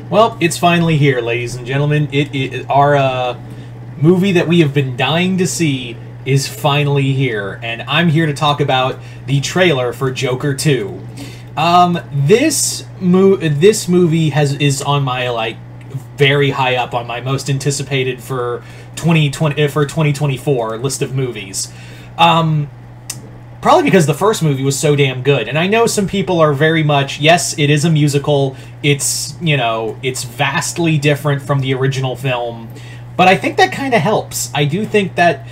Well, it's finally here, ladies and gentlemen. Our movie that we have been dying to see is finally here, and I'm here to talk about the trailer for Joker 2. This movie is on my very high up on my most anticipated for 2024 list of movies. Probably because the first movie was so damn good. And I know some people are very much, yes, it is a musical. It's, it's vastly different from the original film. But I think that kind of helps. I do think that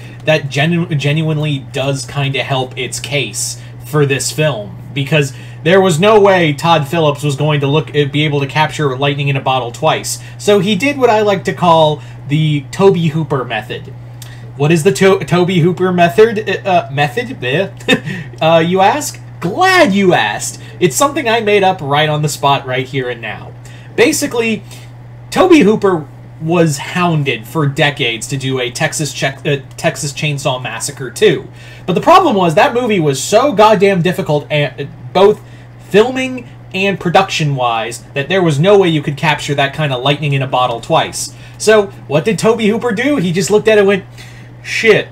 genuinely does kind of help its case for this film. Because there was no way Todd Phillips was going to be able to capture lightning in a bottle twice. So he did what I like to call the Tobe Hooper method. What is the Tobe Hooper method? You ask? Glad you asked. It's something I made up right on the spot, right here and now. Basically, Tobe Hooper was hounded for decades to do a Texas Chainsaw Massacre 2. But the problem was that movie was so goddamn difficult, both filming and production-wise, that there was no way you could capture that kind of lightning in a bottle twice. So, what did Tobe Hooper do? He just looked at it and went, shit,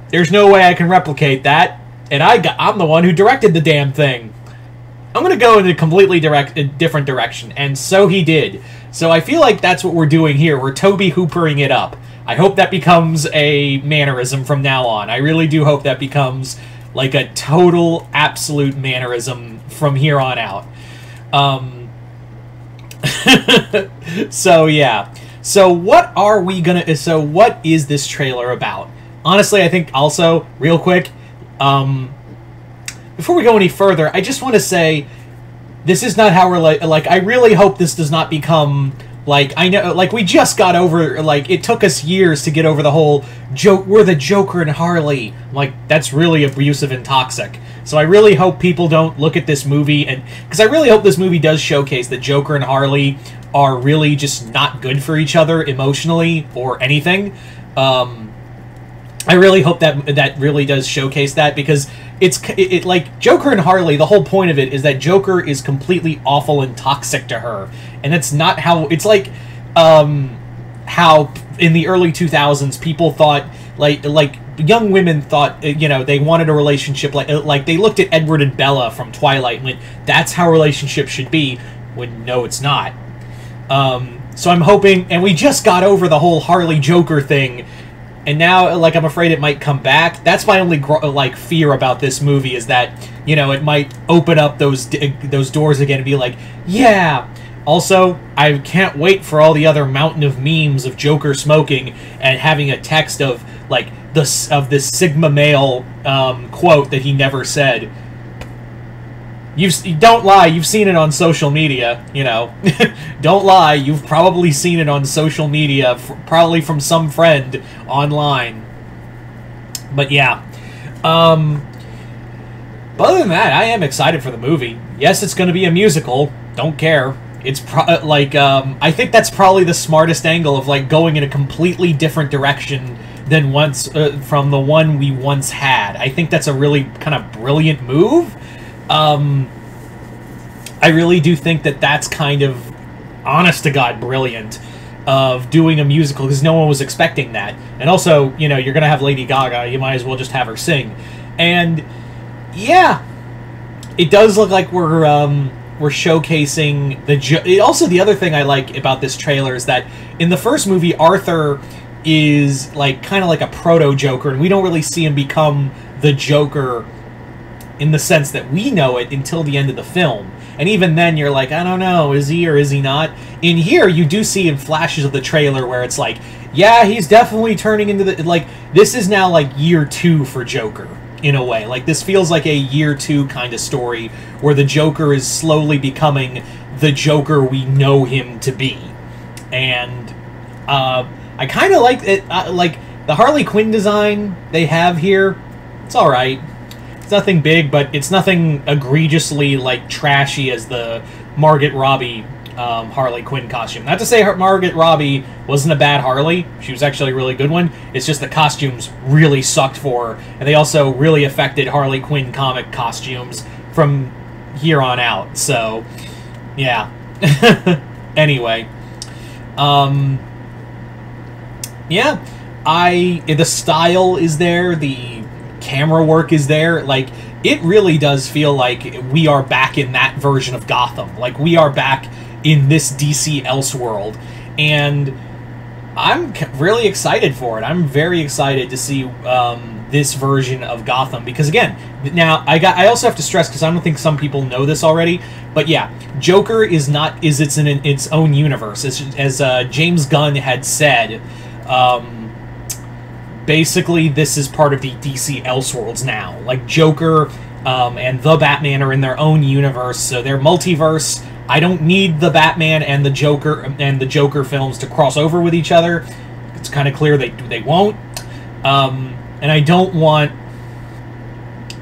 there's no way I can replicate that, and I'm the one who directed the damn thing. I'm going to go in a completely different direction, and so he did. So I feel like that's what we're doing here. We're Tobe Hoopering it up. I hope that becomes a mannerism from now on. I really do hope that becomes like a total, absolute mannerism from here on out. So yeah. So what is this trailer about? Honestly, I think also, real quick, before we go any further, I just want to say, this is not how we're I really hope this does not become, I know, we just got over, it took us years to get over the whole we're the Joker and Harley. That's really abusive and toxic. So I really hope people don't look at this movie, because I really hope this movie does showcase that Joker and Harley are really just not good for each other emotionally or anything. I really hope that really does showcase that, because Joker and Harley, the whole point of it is that Joker is completely awful and toxic to her, and that's not how it's how in the early 2000s people thought young women thought they wanted a relationship like they looked at Edward and Bella from Twilight and went, that's how relationships should be, when no, it's not. So I'm hoping, and we just got over the whole Harley Joker thing, and now, I'm afraid it might come back. That's my only, fear about this movie, is that, it might open up those doors again and be like, yeah. Also, I can't wait for all the other mountain of memes of Joker smoking and having a text of, this Sigma male, quote that he never said. Don't lie, you've seen it on social media, Don't lie, you've probably seen it on social media, probably from some friend online. But yeah. But other than that, I am excited for the movie. Yes, it's going to be a musical. Don't care. It's I think that's probably the smartest angle of going in a completely different direction than from the one we once had. I think that's a really kind of brilliant move. I really do think that that's kind of, honest to God, brilliant, of doing a musical, because no one was expecting that. And also, you're going to have Lady Gaga, you might as well just have her sing. And, yeah, it does look like we're showcasing also, the other thing I like about this trailer is that in the first movie, Arthur is, kind of like a proto-Joker, and we don't really see him become the Joker in the sense that we know it until the end of the film. And even then, you're like, I don't know, is he or is he not? In here, you do see in flashes of the trailer where it's yeah, he's definitely turning into the... this is now, year 2 for Joker, in a way. This feels like a year 2 kind of story, where the Joker is slowly becoming the Joker we know him to be. And, I kind of like it, the Harley Quinn design they have here, it's alright. It's nothing big, but it's nothing egregiously, trashy as the Margot Robbie Harley Quinn costume. Not to say Margot Robbie wasn't a bad Harley. She was actually a really good one. It's just the costumes really sucked for her, and they also really affected Harley Quinn comic costumes from here on out. So, yeah. Anyway, yeah, the style is there, the camera work is there, like, it really does feel like we are back in that version of Gotham. Like, we are back in this DC Elseworld, and I'm really excited for it. I'm very excited to see this version of Gotham, because again, now I also have to stress, because I don't think some people know this already, but yeah, Joker is in its own universe, as James Gunn had said. Basically, this is part of the DC Elseworlds now. Like, Joker and the Batman are in their own universe, so they're multiverse. I don't need the Batman and the Joker films to cross over with each other. It's kind of clear they won't. And I don't want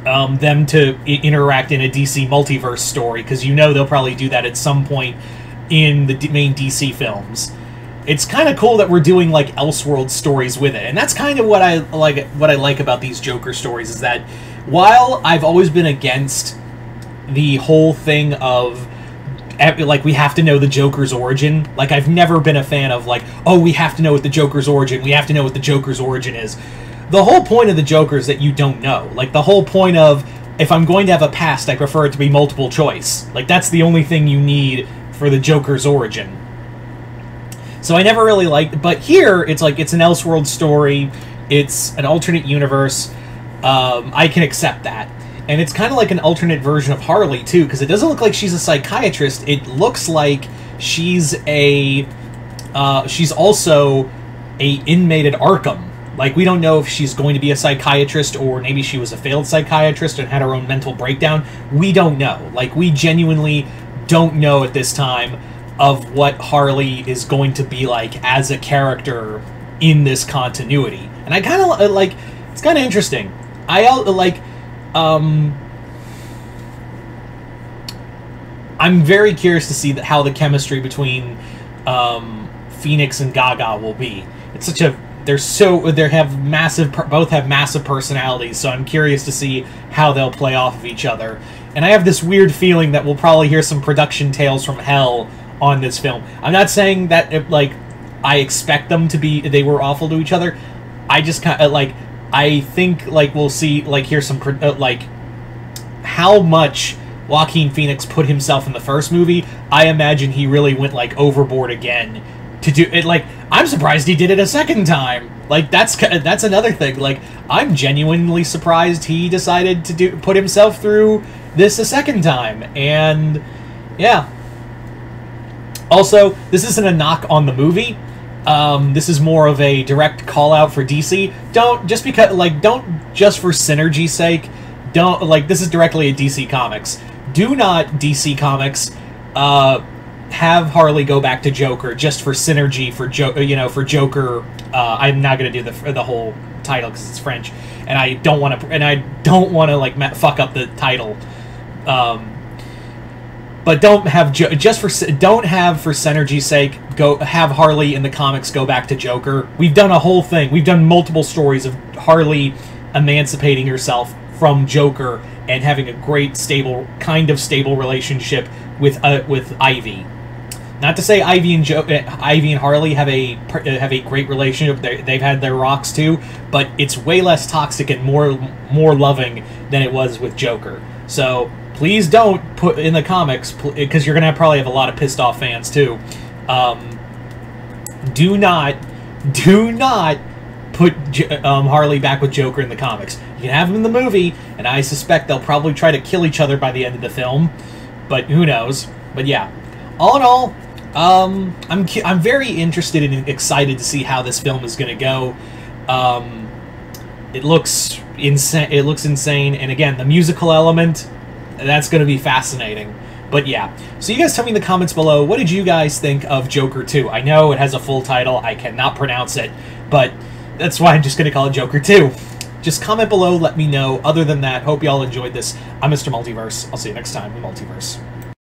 them to interact in a DC multiverse story, because they'll probably do that at some point in the main DC films. It's kind of cool that we're doing like Elseworld stories with it, and that's kind of what I like about these Joker stories, is that while I've always been against the whole thing of like, we have to know the Joker's origin, like, I've never been a fan of like, oh, we have to know what the Joker's origin, we have to know what the Joker's origin is. The whole point of the Joker is that you don't know. Like, the whole point of, if I'm going to have a past, I prefer it to be multiple choice. Like, that's the only thing you need for the Joker's origin. So I never really liked, but here, it's like, it's an Elseworld story, it's an alternate universe, I can accept that. And it's kind of like an alternate version of Harley, too, because it doesn't look like she's a psychiatrist, it looks like she's also a inmate at Arkham. Like, we don't know if she's going to be a psychiatrist, or maybe she was a failed psychiatrist and had her own mental breakdown. We don't know. Like, we genuinely don't know at this time of what Harley is going to be like as a character in this continuity. And I kind of like, it's kind of interesting. I'm very curious to see how the chemistry between Phoenix and Gaga will be. It's such a both have massive personalities, so I'm curious to see how they'll play off of each other. And I have this weird feeling that we'll probably hear some production tales from hell on this film. I'm not saying that I expect them to be, they were awful to each other. I just kind of I think we'll see hear some how much Joaquin Phoenix put himself in the first movie. I imagine he really went overboard again to do it. I'm surprised he did it a second time. That's another thing. I'm genuinely surprised he decided to put himself through this a second time. And yeah. Also, this isn't a knock on the movie. This is more of a direct call out for DC. Don't just for synergy's sake. This is directly at DC Comics. Do not, DC Comics, have Harley go back to Joker just for synergy for Joker. I'm not gonna do the whole title because it's French, and I don't want to fuck up the title. But don't have for synergy's sake have Harley in the comics go back to Joker. We've done a whole thing. We've done multiple stories of Harley emancipating herself from Joker and having a great stable relationship with Ivy. Not to say Ivy and Harley have a great relationship. They've had their rocks too, but it's way less toxic and more loving than it was with Joker. So please don't put in the comics, because you're gonna probably have a lot of pissed off fans too. Do not put Harley back with Joker in the comics. You can have him in the movie, and I suspect they'll probably try to kill each other by the end of the film, but who knows? But yeah, all in all, I'm very interested and excited to see how this film is going to go. It looks insane, and again, the musical element, that's going to be fascinating. But yeah, so you guys tell me in the comments below, what did you guys think of Joker 2? I know it has a full title, I cannot pronounce it, but that's why I'm just going to call it Joker 2. Just comment below, let me know. Other than that, hope y'all enjoyed this. I'm Mr. Multiverse. I'll see you next time in Multiverse.